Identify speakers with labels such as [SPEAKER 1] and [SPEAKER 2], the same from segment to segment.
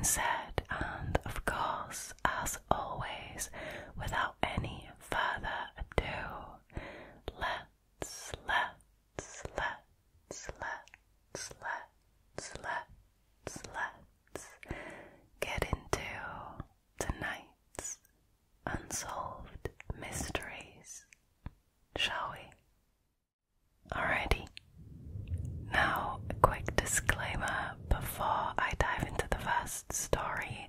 [SPEAKER 1] said, and of course, as always, without any further ado, let's get into tonight's Unsolved Mysteries, shall we? Alrighty. Now, a quick disclaimer before I dive into the first story.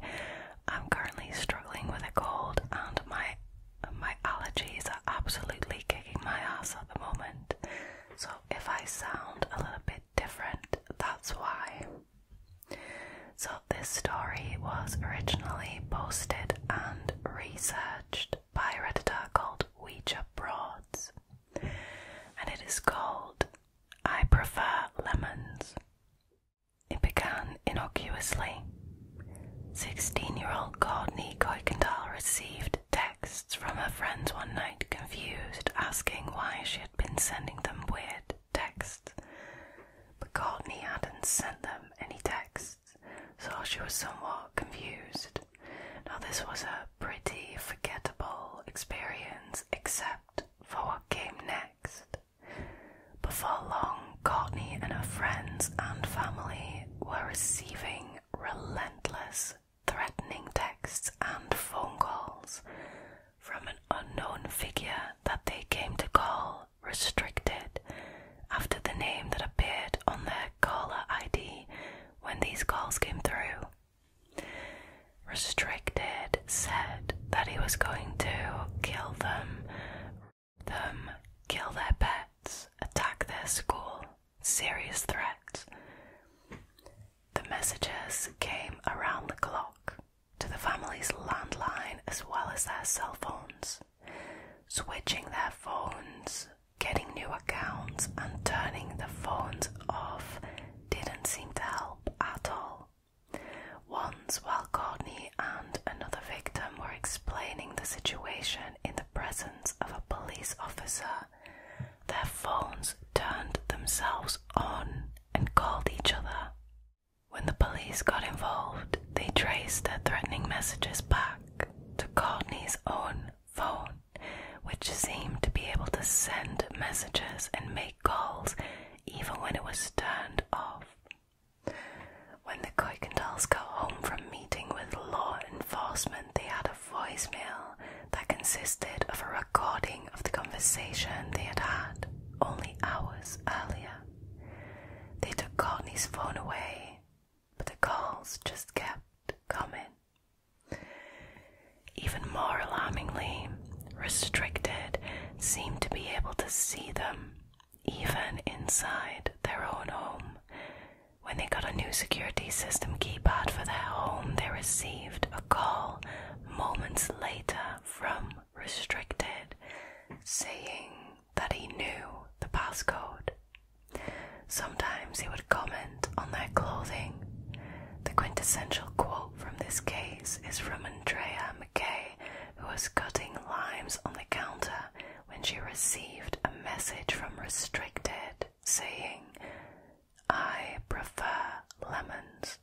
[SPEAKER 1] I'm currently struggling with a cold and my allergies are absolutely kicking my ass at the moment. So if I sound a little bit different, that's why. So this story was originally posted and researched by a Redditor called OuijaBroads, and it is called I Prefer Lemons. It began innocuously. 16-year-old Courtney Kuykendall received texts from her friends one night, confused, asking why she had been sending them weird texts. But Courtney hadn't sent them any texts, so she was somewhat confused. Now this was a pretty forgettable experience, except for what came next. Before long, Courtney and her friends and family were receiving relentless, threatening texts and phone calls from an unknown figure that they came to call Restricted, after the name that appeared on their caller ID when these calls came through. Restricted said that he was going to kill them, kill their pets, attack their school, serious threats. The messages came around the clock, to the family's landline as well as their cell phones. Switching their phones, getting new accounts and turning the phones off didn't seem to help at all. Once, while Courtney and another victim were explaining the situation in the presence of a police officer, their phones turned themselves on and called each other. When the police got involved, they traced their threatening messages back to Courtney's own phone, which seemed to be able to send messages and make calls even when it was turned off. When the Kuykendalls got home from meeting with law enforcement, they had a voicemail that consisted of a recording of the conversation they had had only hours earlier. They took Courtney's phone away, but the calls just kept coming. Even more alarmingly, Restricted seemed to be able to see them, even inside their own home. When they got a new security system keypad for their home, they received a call moments later from Restricted, saying that he knew the passcode. Sometimes he would comment on their clothing. The quintessential quote from this case is from Andrea McKay, who was cutting limes on the counter when she received a message from Restricted saying, I prefer lemons.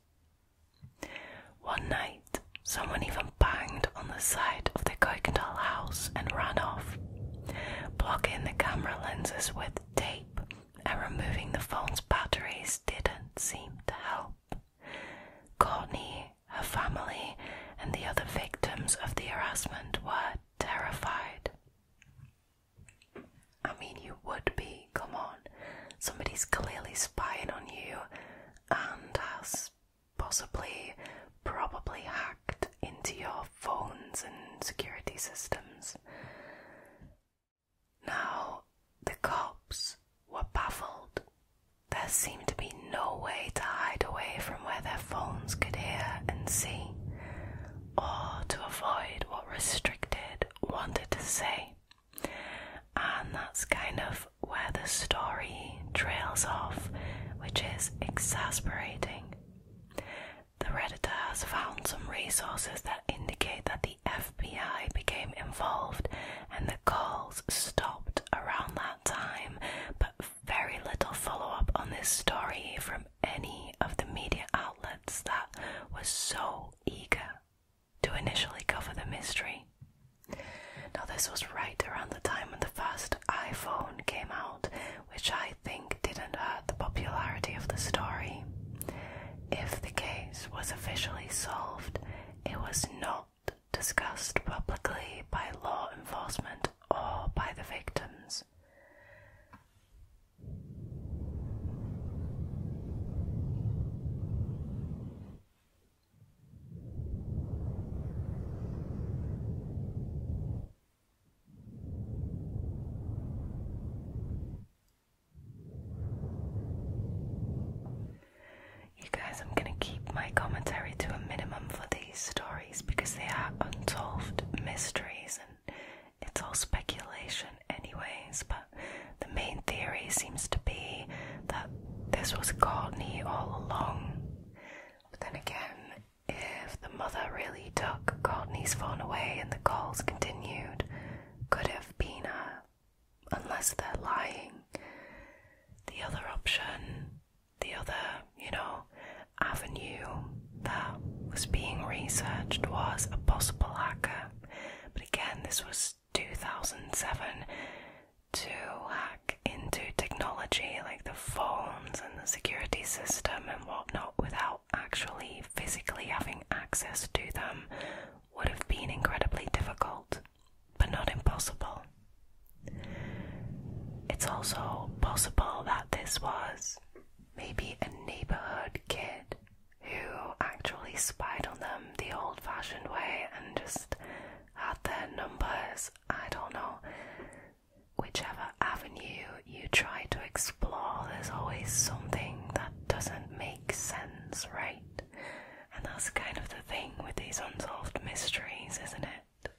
[SPEAKER 1] One night, someone even banged on the side of the Kuykendall house and ran off, blocking the camera lenses with tape, and removing the phone's batteries didn't seem to help. Courtney, her family, and the other victims of the harassment were terrified. I mean, you would be, come on. Somebody's clearly spying on you and has probably hacked into your phones and security systems. Now, the cops were baffled. There seemed to be no way to hide away from where their phones could hear and see, or to avoid what Restricted wanted to say. And that's kind of where the story trails off, which is exasperating. The Redditor has found some resources that indicate that the FBI became involved and the calls stopped around that time, but very little follow-up on this story from any of the media outlets that were was so eager to initially cover the mystery. Now, this was right around the time when the first iPhone came out, which I think didn't hurt the popularity of the story. If the case was officially solved, it was not discussed publicly by law enforcement or by the victims. You guys, I'm gonna keep my commentary to a minimum for these stories because they are unsolved mysteries and it's all speculation anyways, but the main theory seems to be that this was Courtney all along. But then again, if the mother really took Courtney's phone away and the calls continued, could have been her, unless they're lying. The other option, the other, avenue that was being researched was a possible hacker. But again, this was 2007. To hack into technology like the phones and the security system and whatnot without actually physically having access to them would have been incredibly difficult, but not impossible. It's also possible that this was maybe a neighborhood kid who actually spied on them the old-fashioned way and just had their numbers. I don't know. Whichever avenue you try to explore, there's always something that doesn't make sense, right? And that's kind of the thing with these unsolved mysteries, isn't it?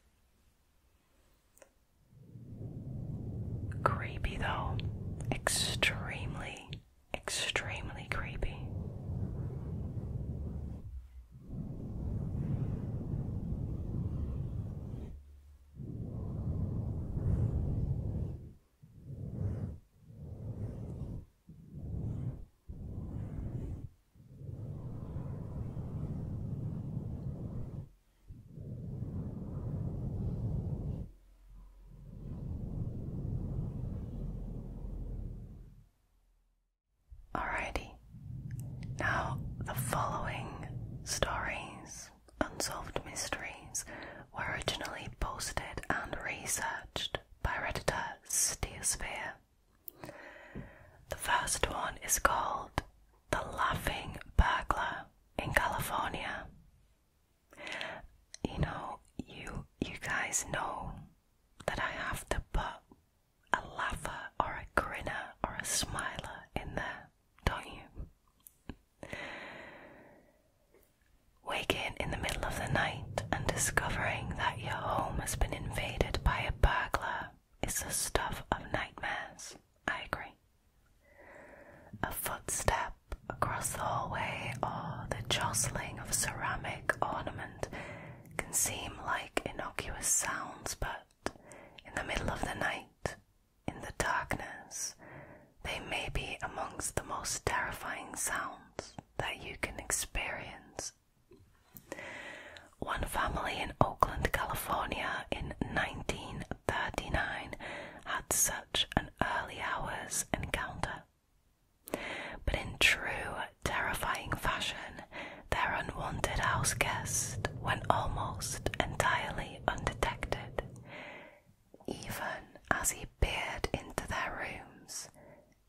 [SPEAKER 1] Creepy though. Extremely, extremely creepy. Alrighty, now the following stories, unsolved mysteries, were originally posted and researched by Redditor Steosphere. The first one is called The Laughing Burglar in California. You guys know that I have to put a laugher or a grinner or a smiler in there, don't you? Waking in the middle of the night and discovering that your home has been invaded by a burglar is the stuff of nightmares, I agree. A footstep across the hallway or the jostling of a ceramic ornament can seem like innocuous sounds, but in the middle of the night, in the darkness, they may be amongst the most terrifying sounds that you can experience. One family in Oakland, California in 1939 had such an early hours encounter. But in true terrifying fashion, their unwanted house guest went almost entirely undetected, even as he peered into their rooms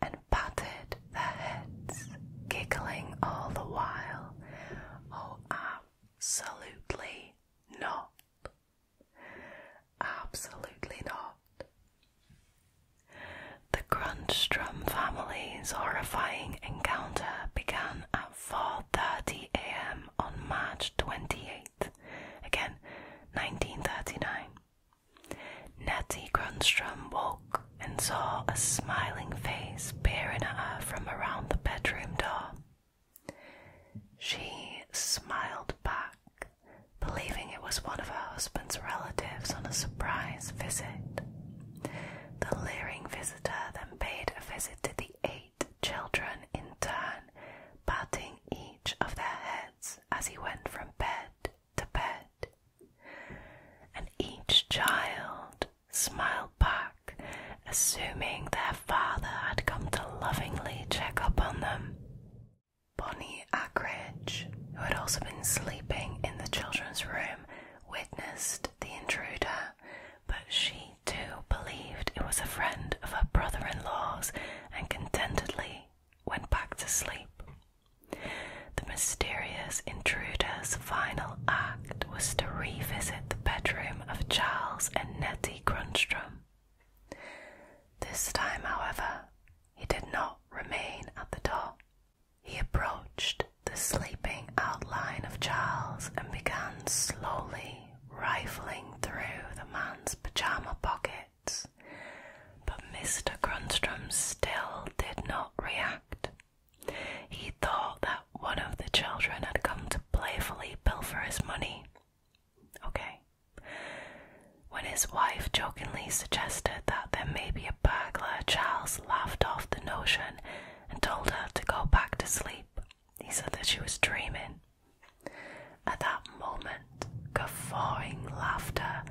[SPEAKER 1] and patted their heads, giggling all the while. Oh, absolutely not. Absolutely not. The Grundstrom family's horrifying encounter began at 4:30 a.m. on March 28th, again, 1939. Nettie Grundstrom woke and saw a smiling face peering at her from around the bedroom door. She smiled back, believing it was one of her husband's relatives on a surprise visit. The leering visitor then paid a visit to the 8 children in turn, patting each of their heads as he went assuming their father had come to lovingly check up on them. Bonnie Ackridge, who had also been sleeping in the children's room, witnessed the intruder, but she too believed it was a friend of her brother-in-law's and contentedly went back to sleep. The mysterious intruder's final act was to revisit the bedroom of Charles and Nettie Grunstrom. This time, however, he did not remain at the door. He approached the sleeping outline of Charles and began slowly rifling through the man's pyjama pockets, but Mr. Grunstrom still did not react. He thought that one of the children had come to playfully pilfer his money. Okay. When his wife jokingly suggested that there may be a burglar, Charles laughed off the notion and told her to go back to sleep. He said that she was dreaming. At that moment, guffawing laughter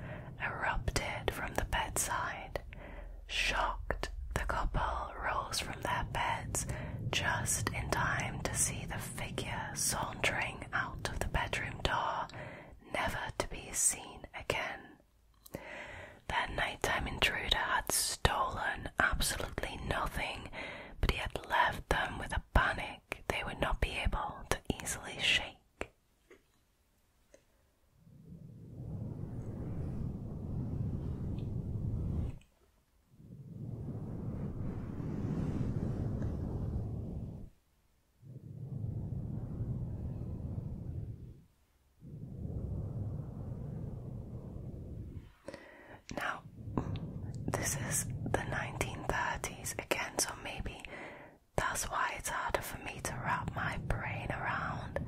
[SPEAKER 1] erupted from the bedside. Shocked, the couple rose from their beds just in time to see the figure sauntering out of the bedroom door, never to be seen again. Their nighttime intruder had stolen absolutely nothing, but he had left them with a panic they would not be able to easily shake. Now, this is the 1930s again, so maybe that's why it's harder for me to wrap my brain around.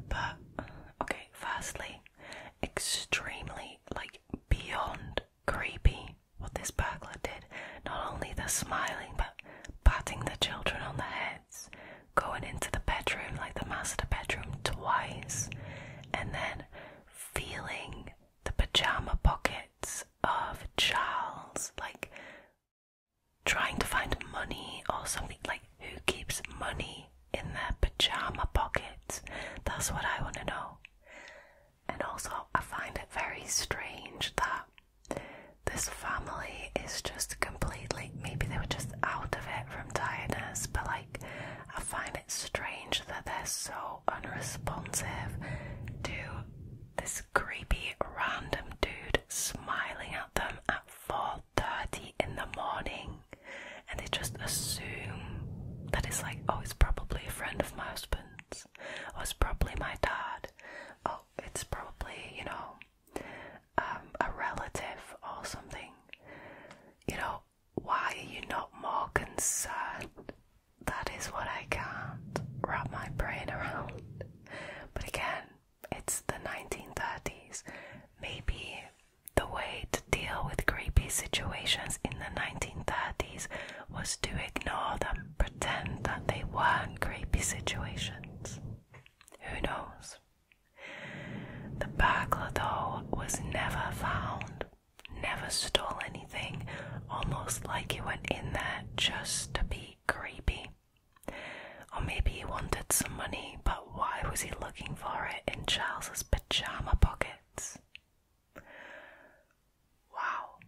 [SPEAKER 1] But, okay, firstly, extremely, beyond creepy what this burglar did. Not only the smiling, but patting the children on the heads, going into the bedroom, the master bedroom, twice, and then feeling the pyjama pockets of Charles, trying to find money or something. Who keeps money in their pyjama pockets? That's what I want to know. And also, I find it very strange that this family is just completely, maybe they were just out of it from tiredness, but I find it strange that they're so unresponsive to this creepy random dude smiling at them at 4:30 in the morning, and they just assume that it's oh, it's probably a friend of my husband's, or it's probably my dad, oh, it's probably, a relative or something. Why are you not more concerned? That is what I can't wrap my brain around. But again, it's the 1930s. Maybe the way to deal with creepy situations in the 1930s was to ignore them, pretend that they weren't creepy situations. Who knows? The burglar, though, was never found, never stole anything, almost like he went in there just to be creepy. Or maybe he wanted some money, but why was he looking for it in Charles's pyjama pockets? Wow.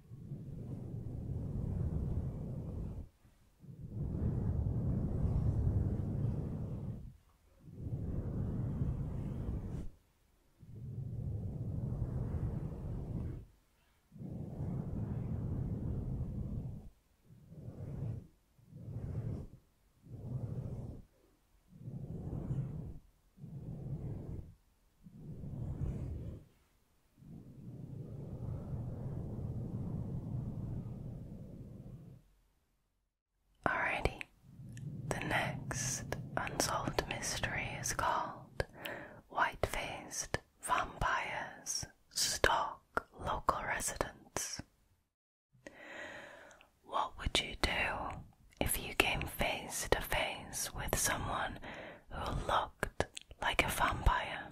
[SPEAKER 1] next unsolved mystery is called White-Faced Vampires Stalk Local Residents. What would you do if you came face to face with someone who looked like a vampire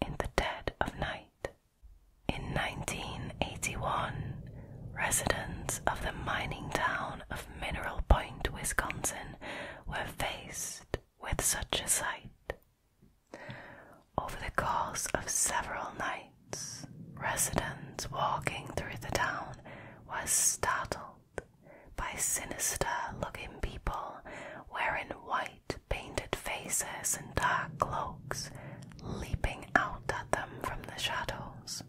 [SPEAKER 1] in the dead of night? In 1981, residents of the mining town of Mineral Point, Wisconsin, were faced with such a sight. Over the course of several nights, residents walking through the town were startled by sinister-looking people wearing white painted faces and dark cloaks leaping out at them from the shadows.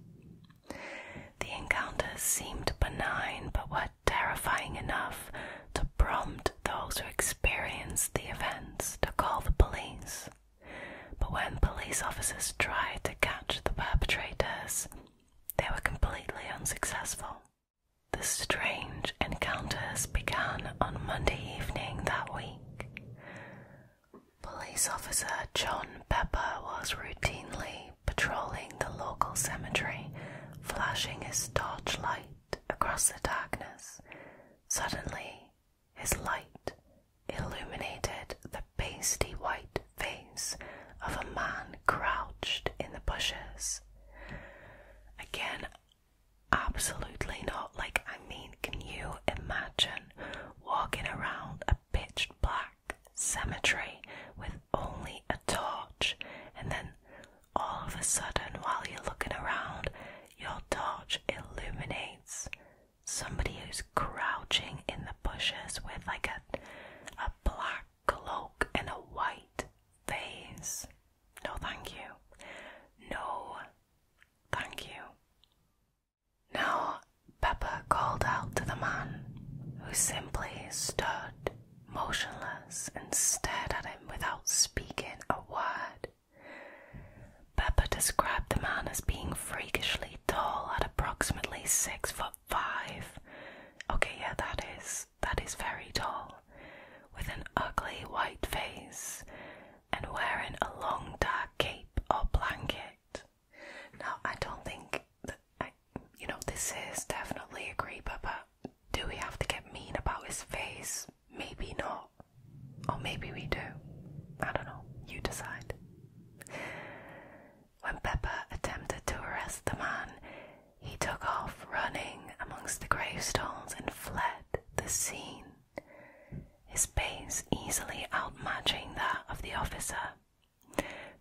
[SPEAKER 1] The encounters seemed benign but were terrifying enough to prompt those who experienced the events to call the police. But when police officers tried to catch the perpetrators, they were completely unsuccessful. The strange encounters began on Monday evening that week. Police officer John Pepper was routinely patrolling the local cemetery, flashing his torchlight across the darkness. Suddenly, his light illuminated the pasty white face of a man crouched in the bushes. Again, absolutely not. Can you imagine walking around a pitch black cemetery with only a torch, and then all of a sudden, while you're looking around, your torch illuminates somebody who's crouching in the bushes with a black cloak and a white face? No thank you. No thank you. Now, Pepper called out to the man, who simply stood motionless and stared at him without speaking a word. Pepper described the man as being freakishly tall at approximately 6'5". Okay, yeah, that is very tall, with an ugly white face and wearing a long dark cape or blanket. Now, I don't think that, this is definitely a creeper, but do we have to get mean about his face? Maybe not. Or maybe we do. I don't know. You decide. When Pepper attempted to arrest the man, he took off running amongst the gravestones and fled the scene, his pace easily outmatching that of the officer.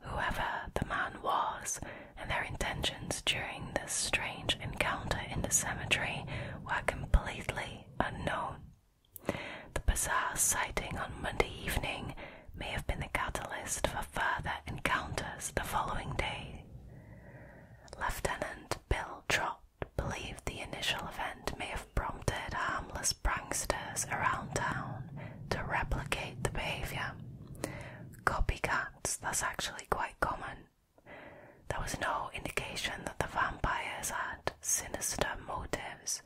[SPEAKER 1] Whoever the man was and their intentions during this strange encounter in the cemetery were completely unknown. The bizarre sighting on Monday evening may have been the catalyst for further encounters the following day. Lieutenant Bill Trott believed the initial event may have prompted harmless pranksters around town to replicate the behaviour. Copycats, that's actually quite common. There was no indication that the vampires had sinister motives,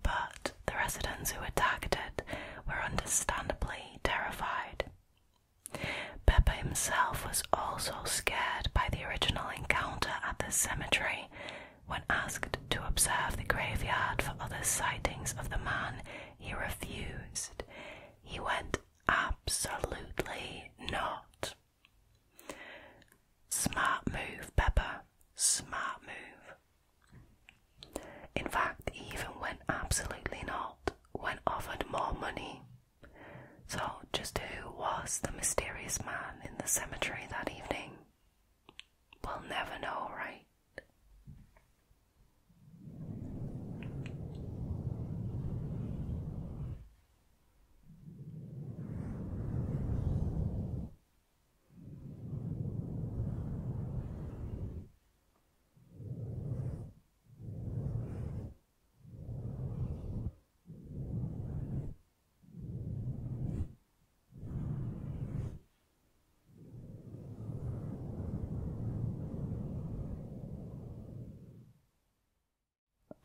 [SPEAKER 1] but the residents who were targeted were understandably terrified. Pepper himself was also scared by the original encounter at the cemetery. When asked to observe the graveyard for other sightings of the man, he refused. He went absolutely not. Smart move, Pepper. Smart move. In fact, he even went absolutely not when offered more money. So, just who was the mysterious man in the cemetery that evening? We'll never know, right?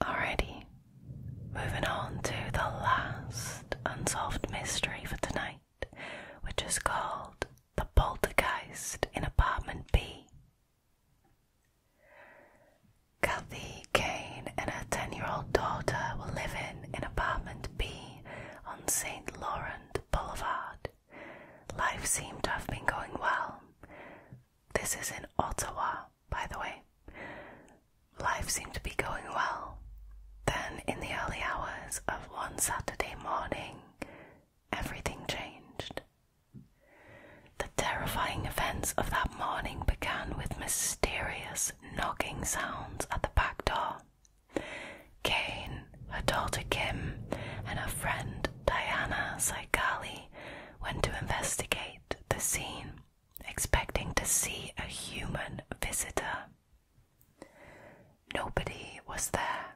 [SPEAKER 1] Alrighty, moving on to the last unsolved mystery for tonight, which is called the Poltergeist in Apartment B. Kathy Kane and her 10-year-old daughter were living in Apartment B on St. Laurent Boulevard. Life seemed to have been going well. This is in Ottawa, by the way. Life seemed to be going well. Then, in the early hours mysterious knocking sounds at the back door. Kane, her daughter Kim, and her friend Diana Saikali went to investigate the scene, expecting to see a human visitor. Nobody was there.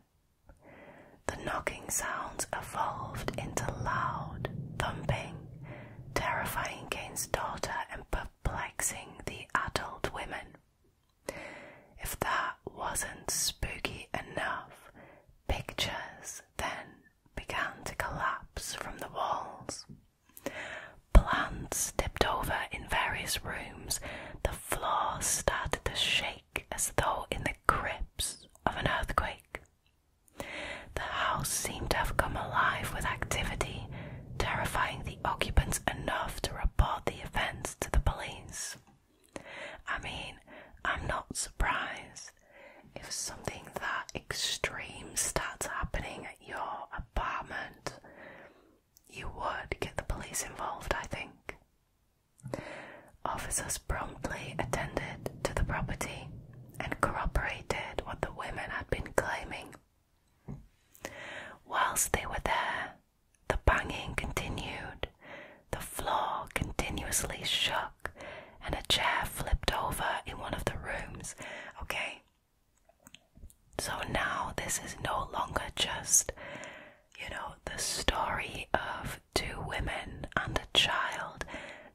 [SPEAKER 1] The knocking sounds evolved into loud thumping, terrifying Kane's daughter and perplexing the adult women. If that wasn't spooky enough, pictures then began to collapse from the walls. Plants tipped over in various rooms. The floor started to shake as though in the grips of an earthquake. The house seemed to have come alive with activity, terrifying the occupants enough to report the events to the police. I mean, I'm not surprised. If something that extreme starts happening at your apartment, you would get the police involved, I think. Officers promptly attended to the property and corroborated what the women had been claiming. Whilst they were there, the banging continued, the floor continuously shook, and a chair flipped over in one of the rooms. Okay, so now this is no longer just, the story of two women and a child.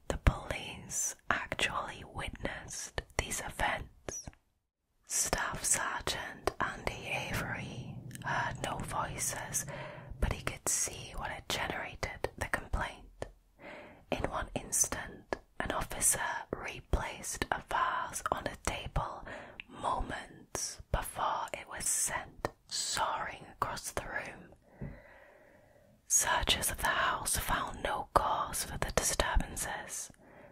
[SPEAKER 1] The police actually witnessed these events. Staff Sergeant Andy Avery heard no voices, but he could see what had generated the complaint. In one instant, an officer replaced a vase on a table moments before it was sent soaring across the room. Searchers of the house found no cause for the disturbances.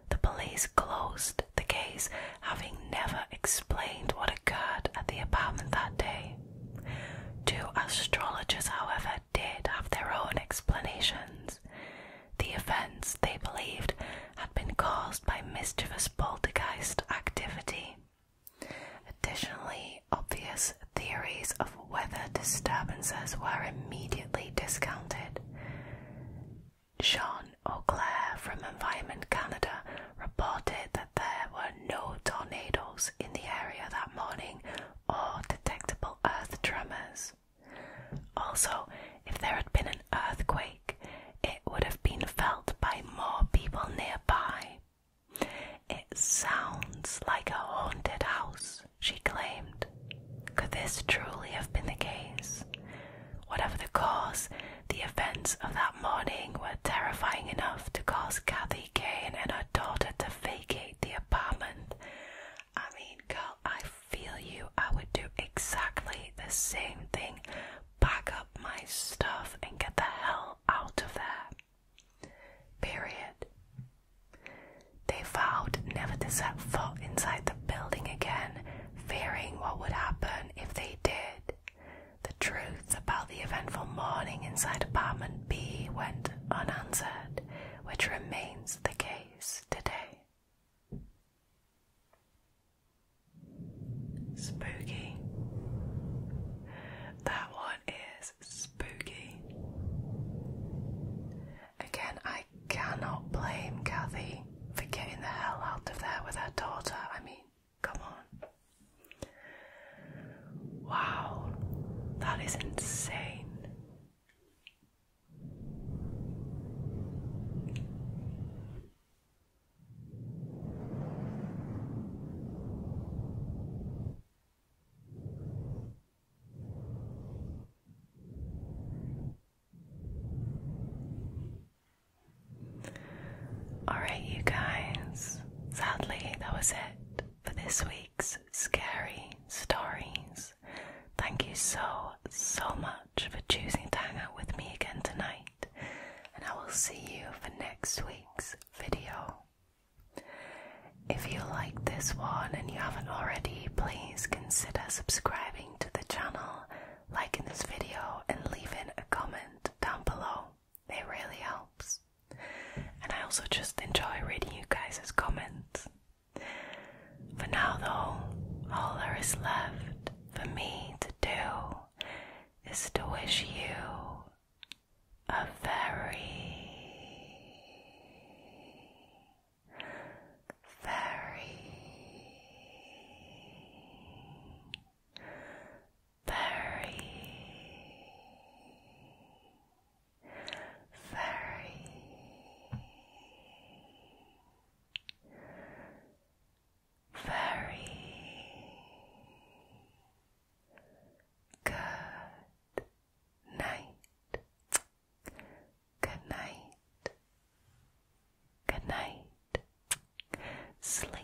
[SPEAKER 1] The police closed the case, having never explained what occurred at the apartment that day. Two astrologers, however, did have their own explanations. The events, they believed, had been caused by mischievous poltergeist activity. Additionally, obvious theories of weather disturbances were immediately discounted. Sean O'Clair from Environment Canada reported that there were no tornadoes in the area that morning or detectable earth tremors. Also, if there had been an earthquake, it would have been felt by more people nearby. It sounds like a haunted house, she claimed. Could this truly have been the case? Whatever the cause, the events of that morning were terrifying enough to cause Kathy Kane and her daughter to vacate the apartment. I mean, girl, I feel you. I would do exactly the same thing. Pack up my stuff and get the hell out of there. Period. They vowed never to set foot inside the building again, fearing what would happen if they did. The truth about the eventful morning inside apartment B went unanswered, which remains the case today. Spooky. That one is spooky. Again, I cannot blame Kathy for getting the hell out of there with her daughter. I mean, come on. Wow, that is insane. Alright, you guys, sadly that was it for this week's Scary Stories. Thank you so much for choosing to hang out with me again tonight, and I will see you for next week's video. If you like this one and you haven't already, please consider subscribing to the channel, liking this video and leaving a comment down below. It really helps. And I also just enjoy reading you guys' comments. For now though, All there is left for me to do is to wish you a very, very, very, very good night. Good night. Good night. Sleep